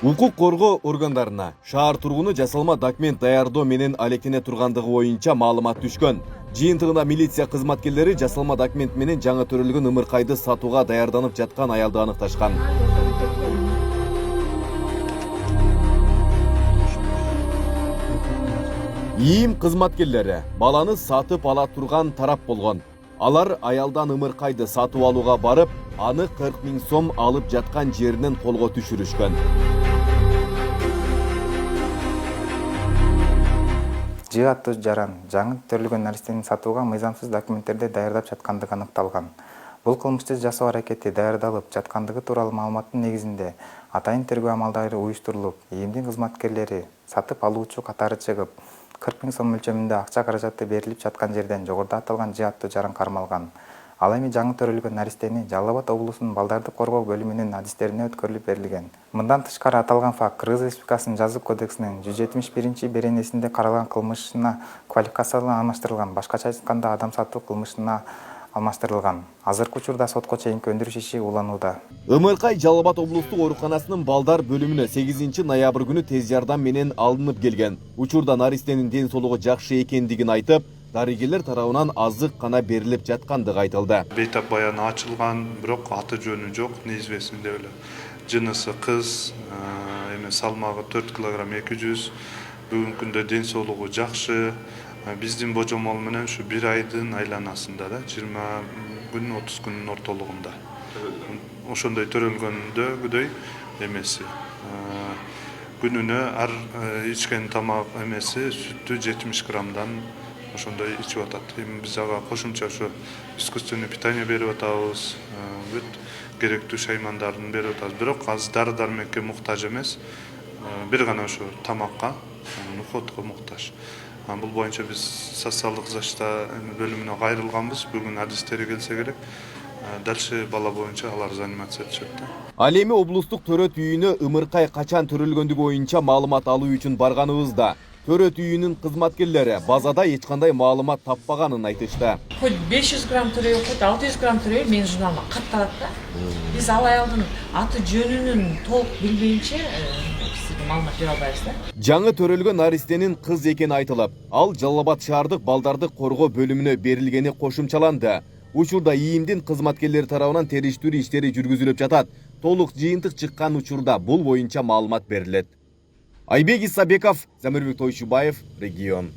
Укук коргоо органдарына шаар тургуну жасалма документ даярдоо менен алектене тургандыгы боюнча маалымат түшкөн. Жыйынтыгында милиция кызматкерлери жасалма документ менен жаңы төрөлгөн ымыркайды сатууга даярданып жаткан аялды аныкташкан. ИИМ кызматкерлери баланы сатып ала турган тарап болгон. Алар аялдан ымыркайды сатып алууга барып, аны 40 000 сом алып жаткан жеринен колго түшүрүшкөн. Жыаттуу жаран жаңы төрөлгөн наристени сатууга мыйзамсыз документтерди даярдап жаткандыгы аныкталган. Бул кылмышты жасоо аракети даярдалып жаткандыгы тууралуу маалыматтын негизинде атайын тергөө амалдары уюштурулуп, ИИМдин кызматкерлери сатып алуучу катары чыгып, 40 000 сом мөлчөрүндө акча каражаты берилип жаткан жерден жогоруда аталган жыаттуу жаран кармалган. Ал эми жаңы төрөлгөн наристени Жалал Абад облусунун балдарды коргоо бөлүмүнүн адистерине өткөрүлүп берилген. Мындан тышкары аталган факт Кыргыз Республикасынын жазык кодексинин 171-беренесинде каралган кылмышына квалификациялуу алмаштырылган. Башкача айтканда адам сатуу кылмышына алмаштырылган. Азыркы учурда сотко чейинки өндүрүш иши уланууда. Ымыркай Жалал Абад облустук ооруканасынын балдар бөлүмүнө 8 ноябрь күнү тез жардам менен алынып келген. Учурда наристенин ден соолугу жакшы экендигин айтып, дарыгерлер тарабынан азык гана берилип жаткандыгы айтылды. Бейтап баяны ачылган, бирок аты жөнү жок, неизвестный деп эле. Жынысы кыз, эми салмагы 4 килограмм 200. Бүгүнкү күндө ден соолугу жакшы. Биздин божомол менен ушу 1 айдын айланасында да 20 күн 30 күнүн ортолугунда. Ошондой төрөлгөндөгүдөй эмеси. Күнүнө ар ичкен тамак эмеси сүттү 70 граммдан ошондой ичип атат. Эми биз ага кошумча ошо искусственный питание берип атабыз, бүт керектүү шаймандарын берип атабыз. Бирок азыр дары-дармекке муктаж эмес. Бир гана ошо тамакка, уходко муктаж. Бул боюнча биз социалдык защита бөлүмүнө кайрылганбыз. Бүгүн адистери келсе керек. Дальше бала боюнча алар занимация өтүшөт да. Ал эми облустук төрөт үйүнө ымыркай качан төрөлгөндүгү боюнча маалымат алуу үчүн барганыбызда төрөт үйүнүн кызматкерлери базада эч кандай маалымат таппаганын айтышты. Хоть 500 грамм төрөйбү, хоть 600 грамм төрөйбү, менин журналыма катталат да. Биз ал аялдын аты жөнүнүн толук билбейинче маалымат бере албайбыз да. Жаңы төрөлгөн наристенин кыз экени айтылып, ал Жалал Абад шаардык балдарды коргоо бөлүмүнө берилгени кошумчаланды. Учурда ИИМдин кызматкерлери тарабынан териштирүү иштери жүргүзүлүп жатат. Толук жыйынтык чыккан учурда бул боюнча маалымат берилет. Айбек Исабеков, Замирбек Тойшубаев, Регион.